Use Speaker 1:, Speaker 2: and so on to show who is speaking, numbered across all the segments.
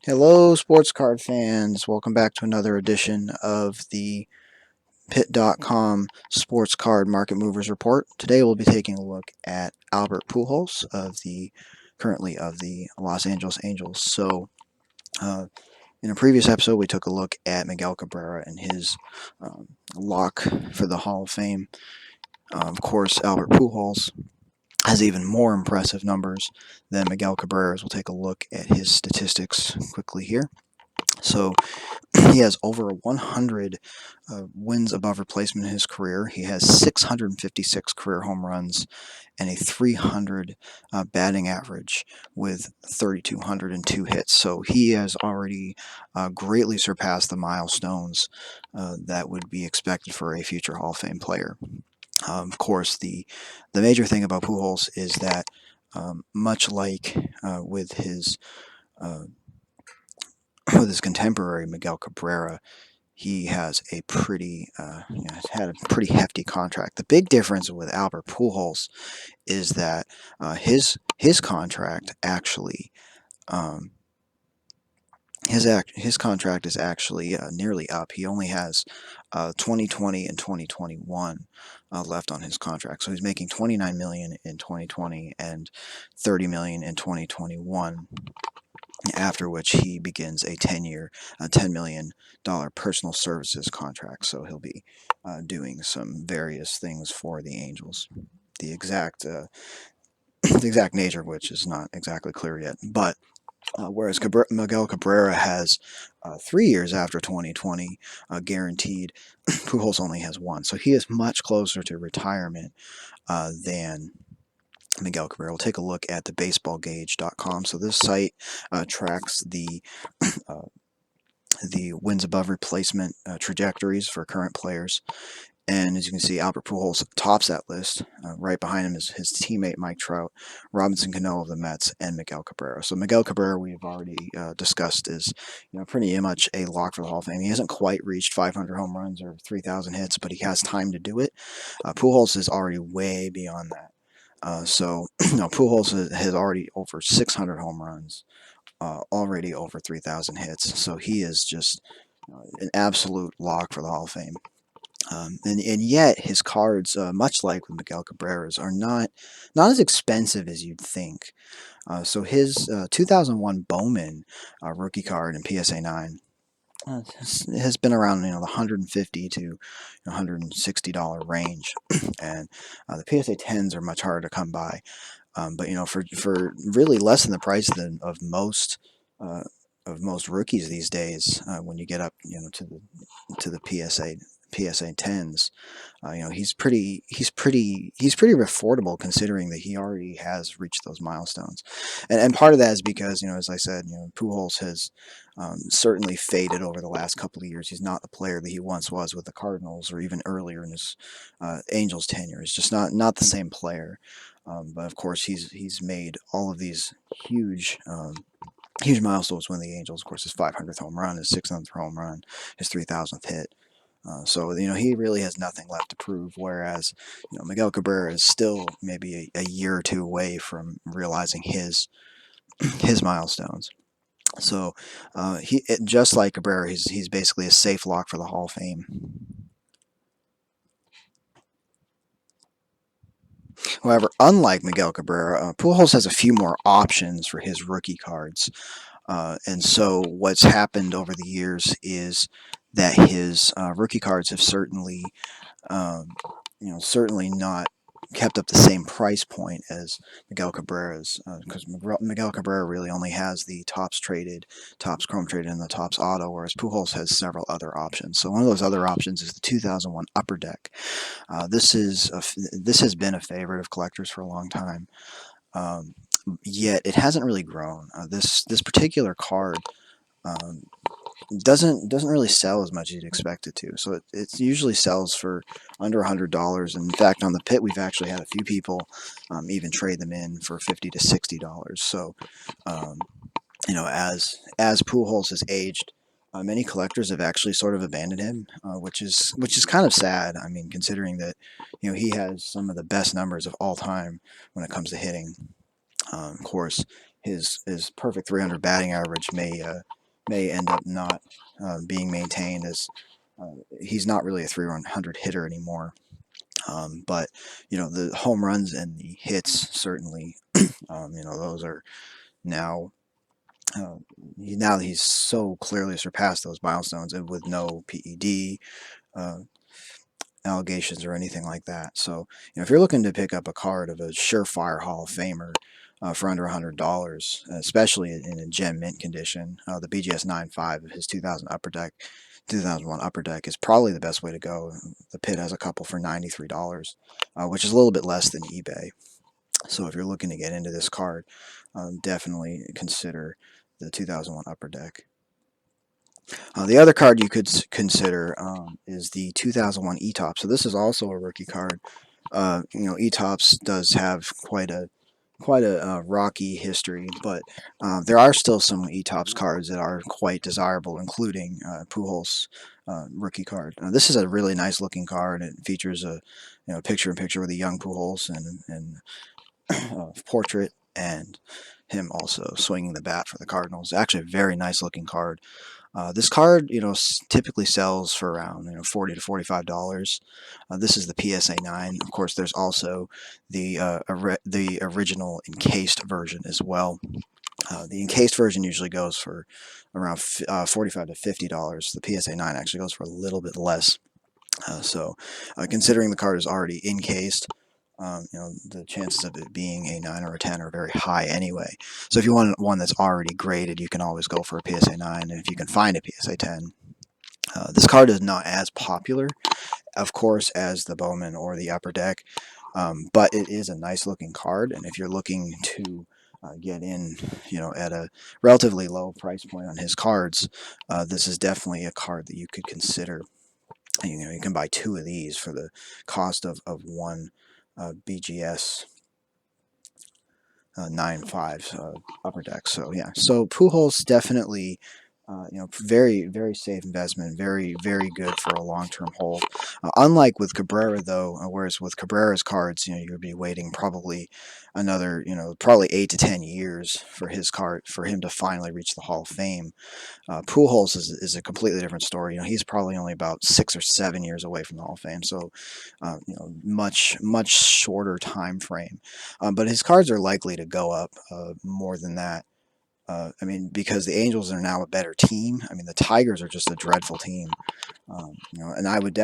Speaker 1: Hello, sports card fans. Welcome back to another edition of the ThePit.com Sports Card Market Movers Report. Today we'll be taking a look at Albert Pujols currently of the Los Angeles Angels. In a previous episode, we took a look at Miguel Cabrera and his lock for the Hall of Fame. Of course, Albert Pujols has even more impressive numbers than Miguel Cabrera's. We'll take a look at his statistics quickly here. So he has over 100 wins above replacement in his career. He has 656 career home runs and a 300 batting average with 3,202 hits. So he has already greatly surpassed the milestones that would be expected for a future Hall of Fame player. Of course, the major thing about Pujols is that much like with his contemporary Miguel Cabrera, he has a had a pretty hefty contract. The big difference with Albert Pujols is that his contract actually his contract is actually nearly up. He only has 2020 and 2021 left on his contract, so he's making 29 million in 2020 and 30 million in 2021. After which he begins a 10-year, $10 million personal services contract. So he'll be doing some various things for the Angels. The exact the exact nature of which is not exactly clear yet. But whereas Miguel Cabrera has 3 years after 2020 guaranteed, Pujols only has 1. So he is much closer to retirement than Miguel Cabrera. We'll take a look at the baseballgauge.com. So this site tracks uh, the wins above replacement trajectories for current players. And as you can see, Albert Pujols tops that list. Right behind him is his teammate Mike Trout, Robinson Cano of the Mets, and Miguel Cabrera. So Miguel Cabrera, we've already discussed, is pretty much a lock for the Hall of Fame. He hasn't quite reached 500 home runs or 3,000 hits, but he has time to do it. Pujols is already way beyond that. Pujols has already over 600 home runs, already over 3,000 hits. So he is just an absolute lock for the Hall of Fame. And yet his cards, much like with Miguel Cabrera's, are not as expensive as you'd think. So his 2001 Bowman rookie card in PSA 9 has been around the 150 to $160 range, and the PSA 10s are much harder to come by. But for really less than the price of most rookies these days, when you get up to the PSA 10s, he's pretty affordable considering that he already has reached those milestones, and part of that is because as I said, Pujols has certainly faded over the last couple of years. He's not the player that he once was with the Cardinals or even earlier in his Angels tenure. He's just not the same player. But of course, he's made all of these huge milestones when the Angels. Of course, his 500th home run, his 600th home run, his 3,000th hit. So he really has nothing left to prove. Whereas Miguel Cabrera is still maybe a year or two away from realizing his milestones. So just like Cabrera, he's basically a safe lock for the Hall of Fame. However, unlike Miguel Cabrera, Pujols has a few more options for his rookie cards. And so what's happened over the years is that his rookie cards have um, certainly not kept up the same price point as Miguel Cabrera's, because Miguel Cabrera really only has the Topps Chrome traded, and the Topps Auto, whereas Pujols has several other options. So one of those other options is the 2001 Upper Deck. This has been a favorite of collectors for a long time. Yet it hasn't really grown. This particular card um, doesn't really sell as much as you'd expect it to. So it usually sells for under $100. And in fact, on the pit, we've actually had a few people even trade them in for $50 to $60. So um, as Pujols has aged, many collectors have actually sort of abandoned him, which is kind of sad. I mean, considering that he has some of the best numbers of all time when it comes to hitting. Of course, his perfect 300 batting average may may end up not being maintained, as he's not really a 300 hitter anymore. But the home runs and the hits certainly, those are now. Now that he's so clearly surpassed those milestones, and with no PED uh, allegations or anything like that. So, if you're looking to pick up a card of a surefire Hall of Famer for under $100, especially in a gem mint condition, the BGS 9.5 of his 2001 Upper Deck is probably the best way to go. The Pit has a couple for $93, which is a little bit less than eBay. So if you're looking to get into this card, definitely consider the 2001 Upper Deck. The other card you could consider is the 2001 E-Top. So this is also a rookie card. E-Tops does have quite a rocky history, but there are still some E-Tops cards that are quite desirable, including Pujols rookie card. This is a really nice looking card. It features a picture-in-picture with a young Pujols and portrait, and him also swinging the bat for the Cardinals. Actually, a very nice looking card. This card, typically sells for around $40 to $45. This is the PSA 9. Of course, there's also the original encased version as well. The encased version usually goes for around $45 to $50. The PSA 9 actually goes for a little bit less. Considering the card is already encased, the chances of it being a 9 or a 10 are very high anyway. So if you want one that's already graded, you can always go for a PSA 9, and if you can find a PSA 10. This card is not as popular, of course, as the Bowman or the Upper Deck, but it is a nice looking card, and if you're looking to get in, at a relatively low price point on his cards, this is definitely a card that you could consider. You can buy two of these for the cost of one BGS 9.5 Upper Deck. So yeah, so Pujols definitely. Very, very safe investment. Very, very good for a long-term hold. Unlike with Cabrera, though, whereas with Cabrera's cards, you'd be waiting probably another, probably 8 to 10 years for him to finally reach the Hall of Fame. Pujols is a completely different story. He's probably only about 6 or 7 years away from the Hall of Fame, so much shorter time frame. But his cards are likely to go up more than that. Because the Angels are now a better team. The Tigers are just a dreadful team. And I would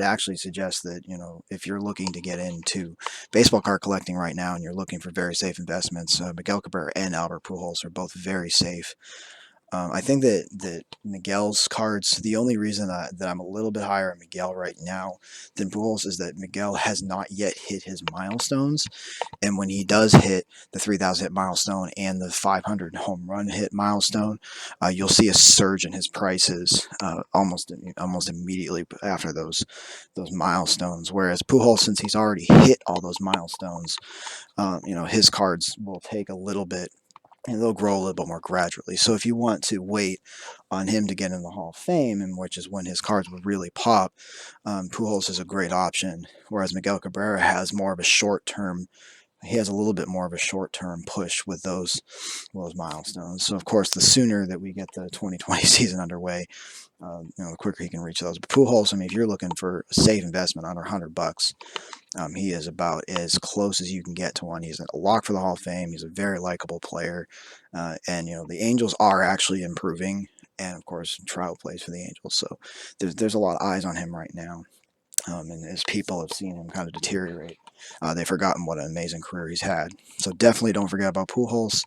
Speaker 1: actually suggest that, if you're looking to get into baseball card collecting right now and you're looking for very safe investments, Miguel Cabrera and Albert Pujols are both very safe. I think that Miguel's cards, the only reason that I'm a little bit higher on Miguel right now than Pujols is that Miguel has not yet hit his milestones. And when he does hit the 3,000 hit milestone and the 500 home run hit milestone, you'll see a surge in his prices almost immediately after those milestones. Whereas Pujols, since he's already hit all those milestones, his cards will take a little bit, and they'll grow a little bit more gradually. So if you want to wait on him to get in the Hall of Fame, and which is when his cards would really pop, Pujols is a great option. Whereas Miguel Cabrera has more of a short term. He has a little bit more of a short term push with those milestones. So of course, the sooner that we get the 2020 season underway, the quicker he can reach those. But Pujols, if you're looking for a safe investment under $100, he is about as close as you can get to one. He's a lock for the Hall of Fame. He's a very likable player, and the Angels are actually improving. And of course, Trout plays for the Angels, so there's a lot of eyes on him right now. And as people have seen him kind of deteriorate, they've forgotten what an amazing career he's had. So definitely don't forget about Pujols.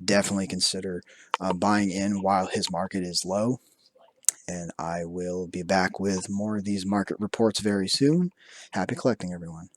Speaker 1: Definitely consider buying in while his market is low. And I will be back with more of these market reports very soon. Happy collecting, everyone.